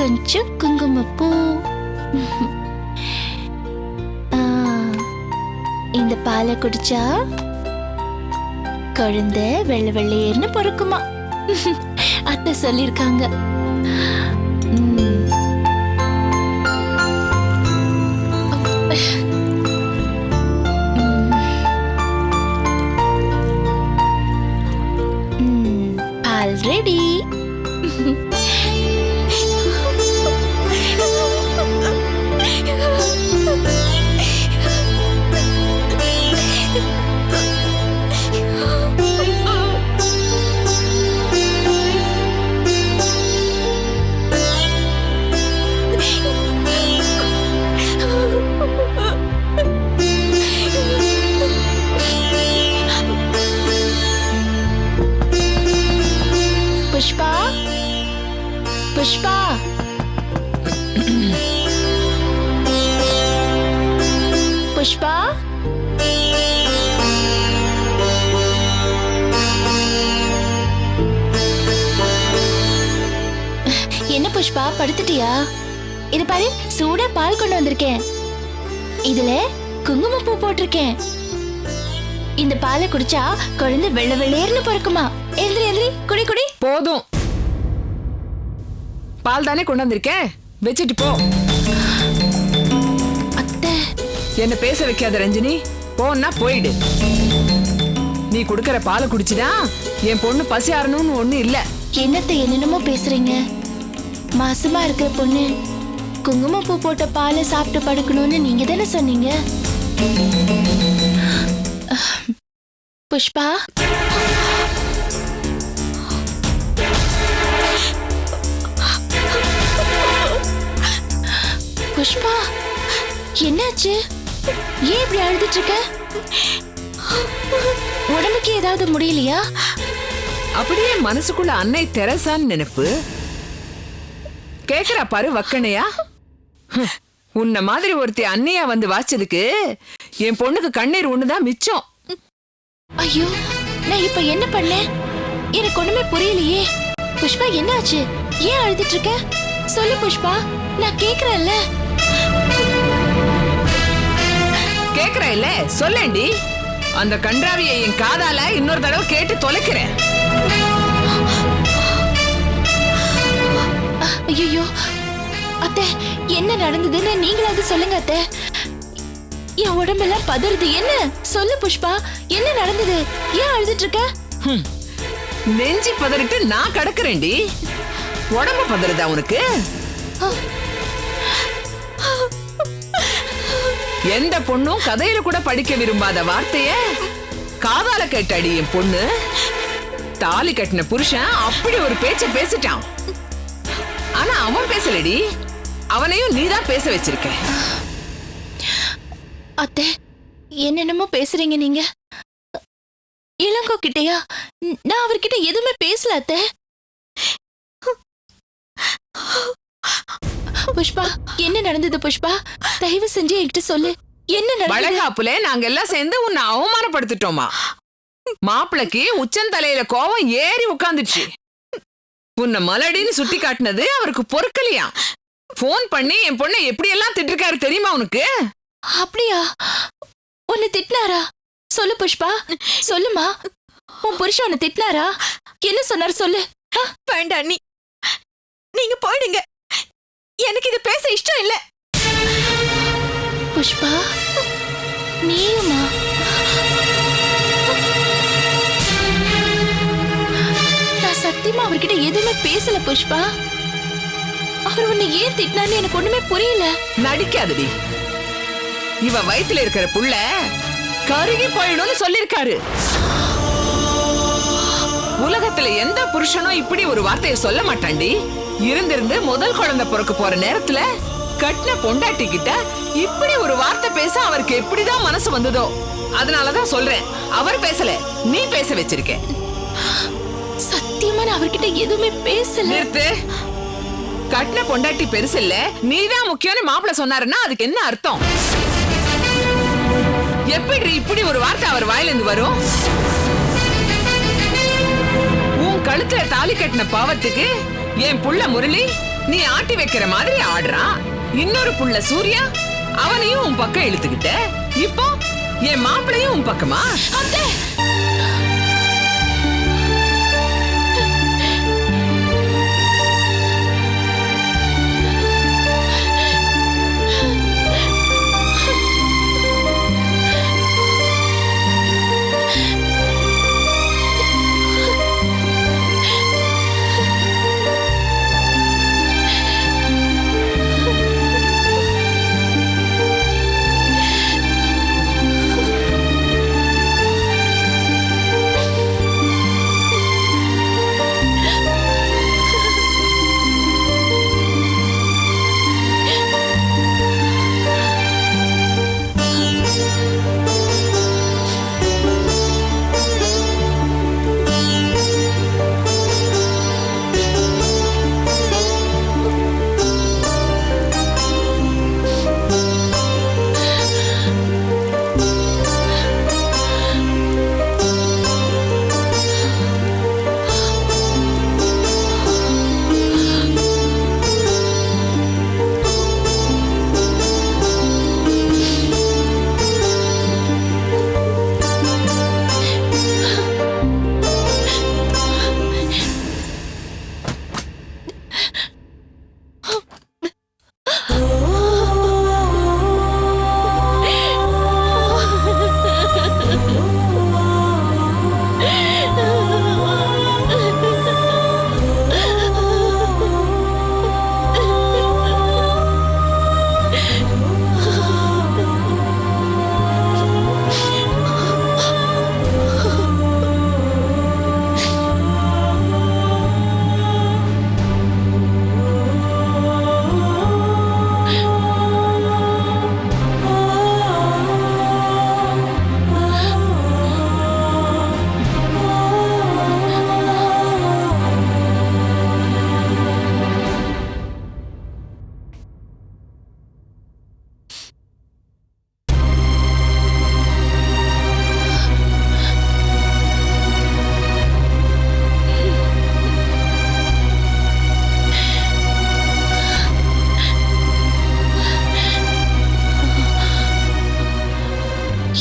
கொஞ்சம் குங்குமப்பூ. இந்த பாலை குடிச்சா குழந்தை வெள்ளை வெள்ளையர்னு பிறக்குமா. அத்தை சொல்லிருக்காங்க. பால் ரெடி. புஷ்பா, புஷ்பா, புஷ்பா, என்ன புஷ்பா படுத்துட்டியா? இது பாரு, சூடா பால் கொண்டு வந்திருக்கேன். இதுல குங்குமப்பூ போட்டிருக்கேன். இந்த பாலை குடிச்சா குழந்தை வெள்ளை வெள்ளையர்னு பிறக்குமா. எந்திரி எந்திரி, குடி குடி. போதும், பால் தானே கொண்டு வந்திருக்கேன், வச்சுட்டு போ. அத்தை, என்ன பேச வைக்காத ரஞ்சினி, போன்னா போயிடு. நீ குடுக்கற பாலை குடிச்சுதா என் பொண்ணு பசி ஆறணும்னு ஒண்ணு இல்ல. என்னத்தை என்னென்னமோ பேசுறீங்க? மாசமா இருக்கிற பொண்ணு குங்குமப்பூ போட்ட பாலை சாப்பிட்டு படுக்கணும்னு நீங்க தானே சொன்னீங்க. புஷ்பா, புஷ்பா, என்னாச்சு? ஏன் இப்படி அழுதுட்டு இருக்க? உடம்புக்கு ஏதாவது முடியலையா? அப்படியே மனசுக்குள்ள அன்னை தெரசான்னு நினைப்பு கேக்குறா பாரு வக்கனையா. உன்ன மாதிரி ஒருத்தி அன்னையா வந்து வாச்சதுக்கு என் பொண்ணுக்கு கண்ணீர் ஒண்ணுதான் மிச்சம். ஐயோ, நான் இப்ப என்ன பண்ணேன்? எனக்கு ஒண்ணுமே புரியலையே. புஷ்பா, என்னாச்சு? ஏன் அழுதுட்டு இருக்க? சொல்லு புஷ்பா, நான் கேக்குறேன்ல. கேக்குற இல்ல, சொல்லேண்டி. அந்த கன்றாவியை என் காதால இன்னொரு தடவை கேட்டு தொலைக்கிறேன். ஐயோ அத்தை, என்ன நடந்ததுன்னு நீங்களாவது சொல்லுங்க அத்தை. என் உடம்பெல்லாம் பதறுது. என்ன சொல்லு புஷ்பா, என்ன நடந்தது? ஏன் அழுதுட்டு இருக்க? நெஞ்சி பதறிட்டு நான் கிடக்குறேன்டி, உடம்பு பதறுதா உனக்கு? எந்த பொண்ணும் கதையில கூட படிக்க விரும்பாத வார்த்தைய காதால கேட்டாடி என் பொண்ணு. தாலி கட்டின புருஷன் அப்படி ஒரு பேச்ச பேசிட்டான். ஆனா அவன் பேசலடி, அவனையும் நீதான் பேச வச்சிருக்க. அத்தை, என்னென்னமோ பேசுறீங்க நீங்க. இளங்கோ கிட்டயா? நான் அவர்கிட்ட எதுவுமே பேசல அத்தை. புஷ்பா, என்ன நடந்தது புஷ்பா? தயவு செஞ்சு என்கிட்ட சொல்லு, என்ன நடந்தது? வளகாப்புல நாங்க எல்லாம் சேர்ந்து உன்னை அவமானப்படுத்திட்டோமா? மாப்பிளைக்கு உச்சந்தலையில கோவம் ஏறி உட்கார்ந்துச்சு. உன்னை மலடின்னு சுட்டி காட்டினது அவருக்கு பொறுக்கலையா? போன் பண்ணி என் பொண்ணை எப்படி எல்லாம் திட்டிருக்காரு தெரியுமா உனக்கு? அப்படியா? உன்னை திட்டினாரா? சொல்லு புஷ்பா, சொல்லுமா. உன் புருஷன் உன்னை திட்டினாரா? என்ன சொன்னாரு சொல்லு. வேண்டாம் அண்ணி, நீங்க போயிடுங்க. எனக்கு இது பேச இஷ்டம் இல்ல. புஷ்பா, நீயுமா? நான் சத்தியமா அவர்கிட்ட எதுவுமே பேசல புஷ்பா. அவர் உன்னை ஏன் திட்டினான்னு எனக்கு ஒண்ணுமே புரியல. நடிக்காதடி. இவ வயித்துல இருக்கிற புள்ள கருகி போயிடும்னு சொல்லிருக்காரு. உலகத்துல எந்த புருஷனும் இப்படி ஒரு வார்த்தையை சொல்ல மாட்டாண்டி. இருந்திருந்து முதல் குழந்தை பிறக்க போற நேரத்துல கட்டின பொண்டாட்டி கிட்ட இப்படி ஒரு வார்த்தை பேச அவருக்கு எப்படிதான் மனசு வந்ததோ. அதனாலதான் சொல்றேன், அவர் பேசல, நீ பேச வச்சிருக்க. சத்தியமா நான் அவர்கிட்ட எதுவுமே பேசல. நிறுத்து. கட்டின பொண்டாட்டி பெருசு இல்ல, நீதான் முக்கியம்னு மாப்பிள்ள சொன்னாருன்னா அதுக்கு என்ன அர்த்தம்? எப்படி இப்படி ஒரு வார்த்தை அவர் வாயிலிருந்து வரும்? உன் கழுத்துல தாலி கட்டின பாவத்துக்கு என் புள்ள முரளி நீ ஆட்டி வைக்கிற மாதிரி ஆடுறான். இன்னொரு புள்ள சூர்யா, அவனையும் உன் பக்கம் இழுத்துக்கிட்ட. இப்போ என் மாப்பிளையும் உன் பக்கமா? அத்தை,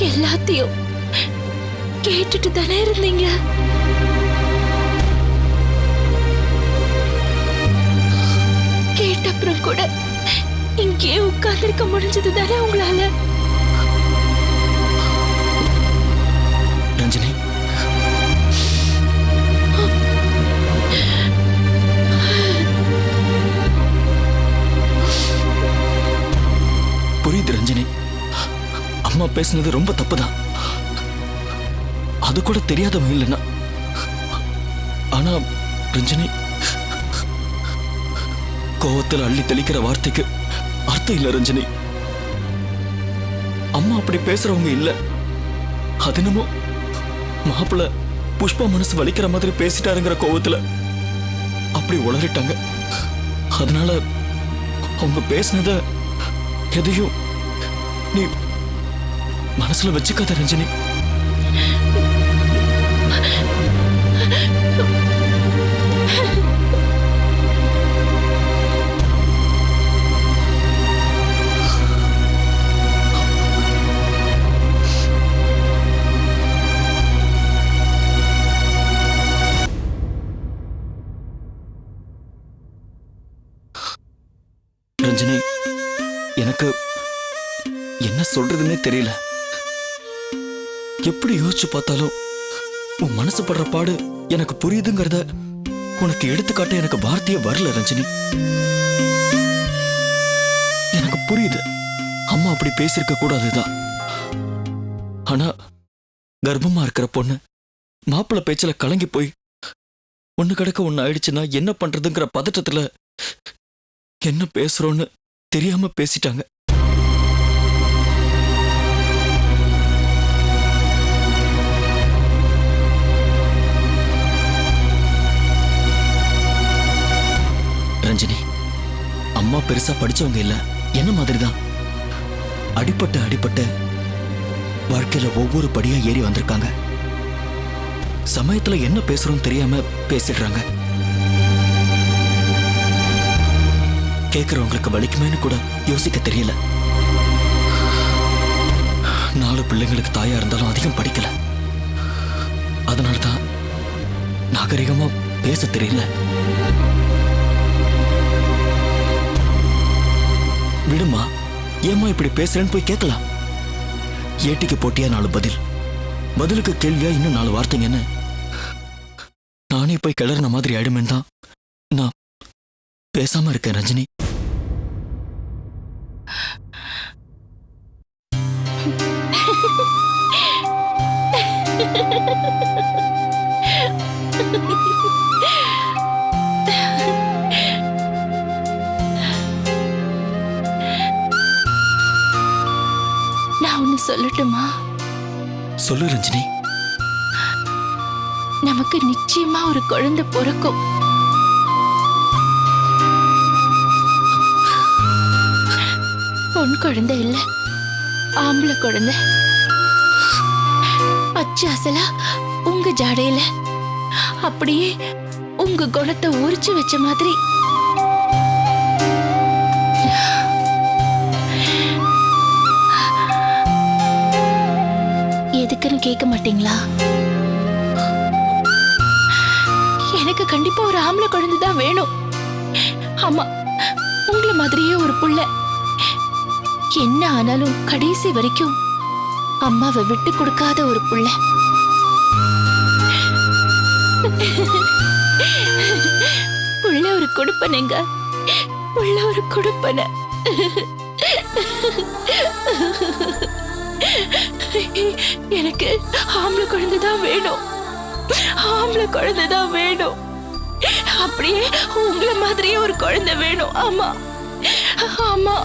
எல்லாத்தையும் கேட்டுட்டு தானே இருந்தீங்க. கேட்ட அப்புறம் கூட இங்கே உட்கார்ந்திருக்க முடிஞ்சது தானே உங்களால? ரஞ்சினி, புரியுது ரஞ்சினி, அம்மா பேசுனது ரொம்ப தப்புதான். அது கூட தெரியாதவங்க இல்லைன்னா. ஆனா ரஞ்சினி, கோவத்தில் அள்ளி தெளிக்கிற வார்த்தைக்கு அர்த்தம் இல்ல ரஞ்சினி. அம்மா அப்படி பேசுறவங்க இல்ல. அது என்னமோ மாப்பிள்ள புஷ்பா மனசு வலிக்கிற மாதிரி பேசிட்டாருங்கிற கோவத்துல அப்படி உளறிட்டாங்க. அதனால அவங்க பேசினத எதையும் நீ மனசுல வச்சுக்காத ரஞ்சினி. ரஞ்சினி, எனக்கு என்ன சொல்றதுன்னே தெரியல. எப்படி யோசிச்சு பார்த்தாலும் உன் மனசு படுற பாடு எனக்கு புரியுதுங்கிறத உனக்கு எடுத்துக்காட்ட எனக்கு வார்த்தையே வரல ரஞ்சினி. எனக்கு புரியுது அம்மா அப்படி பேசியிருக்க கூடாதுதான். ஆனா கர்ப்பமா இருக்கிற பொண்ணு மாப்பிள்ளை பேச்சுல கலங்கி போய் ஒண்ணு கிடக்க ஒண்ணு ஆயிடுச்சுன்னா என்ன பண்றதுங்கிற பதட்டத்துல என்ன பேசுறோன்னு தெரியாம பேசிட்டாங்க. ரஞ்சினி, அம்மா பெருசா படிச்சவங்க இல்ல, என்ன மாதிரிதான். அடிபட்டு வாழ்க்கையில ஒவ்வொரு படியா ஏறி வந்திருக்காங்க. சமயத்துல என்ன பேசுறோம் தெரியாம பேசிடுறாங்க. கேட்கறவங்களுக்கு வலிக்குமேன்னு கூட யோசிக்க தெரியல. 4 பிள்ளைங்களுக்கு தாயா இருந்தாலும் அதிகம் படிக்கல. அதனாலதான் நாகரிகமா பேச தெரியல. விடுமா, ஏமா இப்படி பேசுறேன்னு போய் கேட்கலாம். ஏட்டிக்கு போட்டியா 4 பதில், பதிலுக்கு கேள்வியா இன்னும் 4 வார்த்தைங்கன்னு நானே போய் கிளறின மாதிரி ஆயிடுமேன்னு தான் நான் பேசாம இருக்கேன் ரஞ்சினி. நான் ஒண்ணு சொல்லட்டுமா? சொல்லு ரஞ்சினி. நமக்கு நிச்சயமா ஒரு குழந்தை பிறக்கும். பொன் குழந்தை இல்ல, ஆம்பளை குழந்தை. அச்சு அசலா உங்க ஜாடையில அப்படியே உங்க குணத்தை உரிச்சு வச்ச மாதிரி. எதுக்குன்னு கேட்க மாட்டீங்களா? எனக்கு கண்டிப்பா ஒரு ஆம்பளை குழந்தை தான் வேணும். ஆமா, உங்களை மாதிரியே ஒரு புள்ள. என்ன ஆனாலும் கடைசி வரைக்கும் அம்மாவை விட்டு கொடுக்காத ஒரு புள்ள. புள்ள ஒரு கொடுப்பனைங்க, புள்ள ஒரு கொடுப்பனை. எனக்கு ஆம்பளை குழந்தை தான் வேணும், ஆம்பளை குழந்தை தான் வேணும். அப்படியே உங்களை மாதிரியே ஒரு குழந்தை வேணும். ஆமா ஆமா.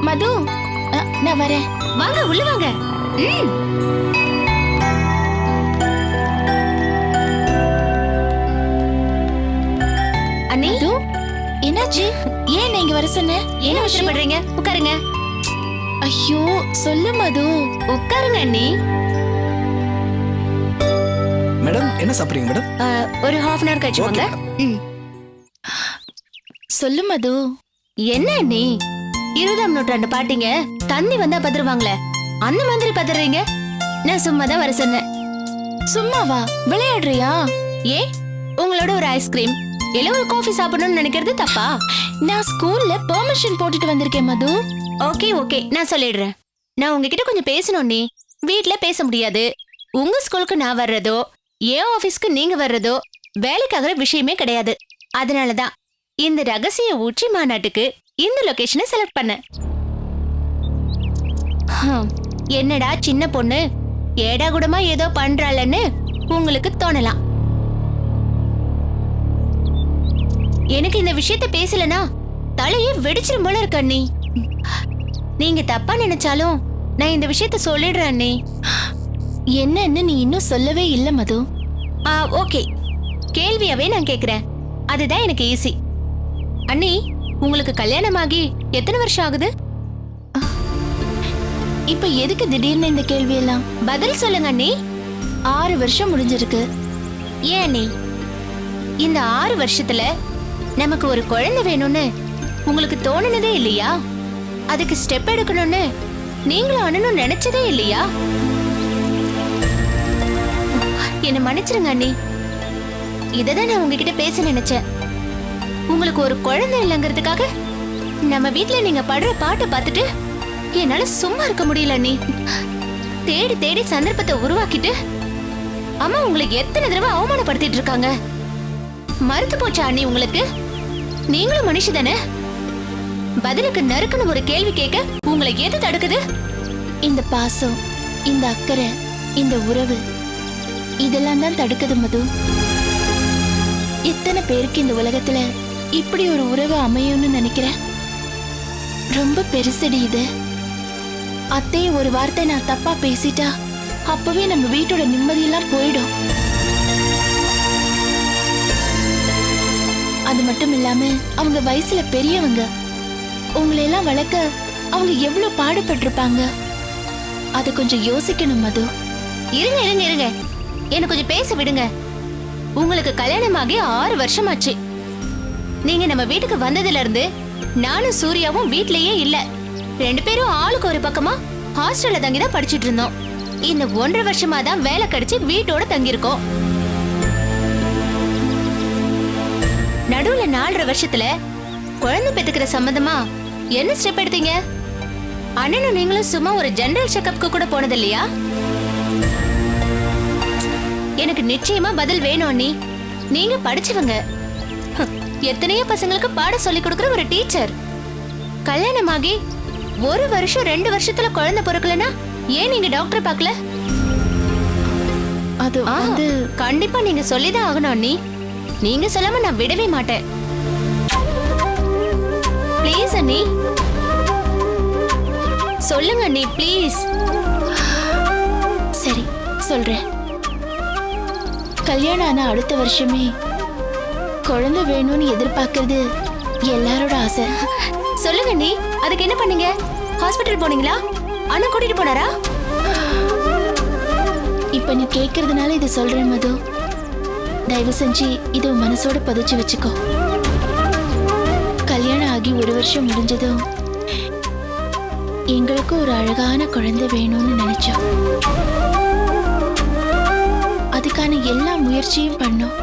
மது, நான் வரேன். வாங்க, உள்ள வாங்க. அண்ணி, என்னாச்சு? ஏன் நீங்க வர சொன்ன? என்ன அவசரப்படுறீங்க? உட்காருங்க. ஐயோ, சொல்லு மது. உட்காருங்க அண்ணி. மேடம், என்ன சாப்பிடுறீங்க மேடம்? ஒரு half an hour கழிச்சு வாங்க. சொல்லு மது. என்ன அண்ணி, 20ஆம் நூற்றாண்டு பாட்டிங்க தண்ணி வந்தா பதறுவாங்களே, அந்த மாதிரி பதறீங்க? நான் சும்மா தான் வர சொன்னேன். சும்மாவா? விளையாடுறியா? ஏ, உங்களோட ஒரு ஐஸ்கிரீம் இல்ல ஒரு காஃபி சாப்பிடணும்னு நினைக்கிறது தப்பா? நான் ஸ்கூல்ல பெர்மிஷன் போட்டுட்டு வந்திருக்கேன் மது. ஓகே ஓகே, நான் சொல்லிடுறேன். நான் உங்ககிட்ட கொஞ்சம் பேசணும். நீ வீட்ல பேச முடியாது. உங்க ஸ்கூலுக்கு நான் வர்றதோ ஏன் ஆபீஸ்க்கு நீங்க வர்றதோ வேலைக்காகிற விஷயமே கிடையாது. அதனாலதான் இந்த ரகசிய உச்சி மாநாட்டுக்கு இந்த லொகேஷனை செலக்ட் பண்ண. என்னடா சின்ன பொண்ணு ஏடா கூடமா ஏதோ பண்றாளன்னு உங்களுக்கு தோணலாம். எனக்கு இந்த விஷயத்த பேசலனா தலையே வெடிச்சிரும் போல இருக்கு அண்ணி. நீங்க தப்பா நினைச்சாலும் நான் இந்த விஷயத்த சொல்லிடுறேன் அண்ணி. என்னன்னு நீ இன்னும் சொல்லவே இல்ல மது. ஓகே, கேள்வியாவே நான் கேக்குறேன். அதுதான் எனக்கு ஈஸி. அண்ணி, உங்களுக்கு கல்யாணமாகி எத்தனை வருஷம் ஆகுது? இப்ப எதுக்கு திடீர்னு இந்த கேள்வி எல்லாம்? பதில் சொல்லுங்க அண்ணி. 6 வருஷம் முடிஞ்சிருக்கு. ஏன் அண்ணி, இந்த 6 வருஷத்துல நமக்கு ஒரு குழந்தை வேணும்னு உங்களுக்கு தோணுனதே இல்லையா? அதுக்கு ஸ்டெப் எடுக்கணும்னு நீங்களும் அண்ணனும் நினைச்சதே இல்லையா? என்ன மன்னிச்சிருங்க அண்ணி, இததான் நான் உங்ககிட்ட பேச நினைச்சேன். உங்களுக்கு ஒரு குழந்தை இல்லைங்கிறதுக்காக நம்ம வீட்ல நீங்க படுற பாட்டை பார்த்துட்டு என்னால சும்மா இருக்க முடியல நீ. தேடி தேடி சந்தர்ப்பத்தை உருவாக்கிட்டு அம்மா உங்களுக்கு எத்தனை தடவை அவமானப்படுத்திட்டு இருக்காங்க. மறுத்து போச்சா அண்ணி உங்களுக்கு? நீங்களும் மனுஷி தானே. பதிலுக்கு நறுக்குன்னு ஒரு கேள்வி கேட்க உங்களை எது தடுக்குது? இந்த பாசம், இந்த அக்கறை, இந்த உறவு இதெல்லாம் தான் தடுக்குது மது. இத்தனை பேருக்கு இந்த உலகத்துல இப்படி ஒரு உறவு அமையும்னு நினைக்கிறேன். ரொம்ப பெருசடி இது. அத்தைய ஒரு வார்த்தை நான் தப்பா பேசிட்டா அப்பவே நம்ம வீட்டோட நிம்மதியெல்லாம் போயிடும். அது மட்டும் இல்லாம அவங்க வயசுல பெரியவங்க. உங்களை எல்லாம் வளர்க்க அவங்க எவ்வளவு பாடுபட்டிருப்பாங்க. அது கொஞ்சம் யோசிக்கணும் மது. இருங்க இருங்க இருங்க, எனக்கு கொஞ்சம் பேச விடுங்க. உங்களுக்கு கல்யாணமாகி 6 வருஷமாச்சு. நீங்க நம்ம வீட்டுக்கு வந்ததுல இருந்து நானும் சூர்யாவும் வீட்லயே இல்ல. 2 பேரும் ஆளுக்கு ஒரு பக்கமா ஹாஸ்டல்ல தங்கிதான் படிச்சிட்டு இருந்தோம். இந்த 1.5 வருஷமா தான் வேலை கிடைச்சு வீட்டோட தங்கியிருக்கோம். நடுவுல 4.5 வருஷத்துல குழந்தை பெத்துக்கிற சம்பந்தமா என்ன ஸ்டெப் எடுத்தீங்க? அண்ணனும் நீங்களும் சும்மா ஒரு ஜெனரல் செக்கப்க்கு கூட போனது இல்லையா? எனக்கு நிச்சயமா பதில் வேணும் அண்ணி. நீங்க படிச்சவங்க, எத்தனையோ பசங்களுக்கு பாடம் சொல்லி கொடுக்கிற ஒரு டீச்சர். கல்யாணமாகி 1 வருஷம் 2 வருஷத்துல குழந்தை பிறக்கலனா ஏன் நீங்க டாக்டர் பார்க்கல? அது கண்டிப்பா நீங்க சொல்லிதான் ஆகணும் அண்ணி. நீங்க சொல்லாம நான் விடவே மாட்டேன். ப்ளீஸ் அண்ணி சொல்லுங்க அண்ணி, ப்ளீஸ். சரி சொல்றேன். கல்யாணம் ஆன அடுத்த வருஷமே குழந்தை வேணும்னு எதிர்பார்க்கறது எல்லாரோட ஆசை. சொல்லுங்க அண்ணி, அதுக்கு என்ன பண்ணீங்க? ஹாஸ்பிட்டல் போனீங்களா? அண்ணா கூட்டிட்டு போனாரா? இப்ப நீ கேக்குறதுனால இதை சொல்றேன் மது. தயவு செஞ்சு இது மனசோட பதிச்சு வச்சுக்கோ. கல்யாணம் ஆகி 1 வருஷம் முடிஞ்சதும் எங்களுக்கு ஒரு அழகான குழந்தை வேணும்னு நினைச்சோம். அதுக்கான எல்லா முயற்சியும் பண்ணோம்.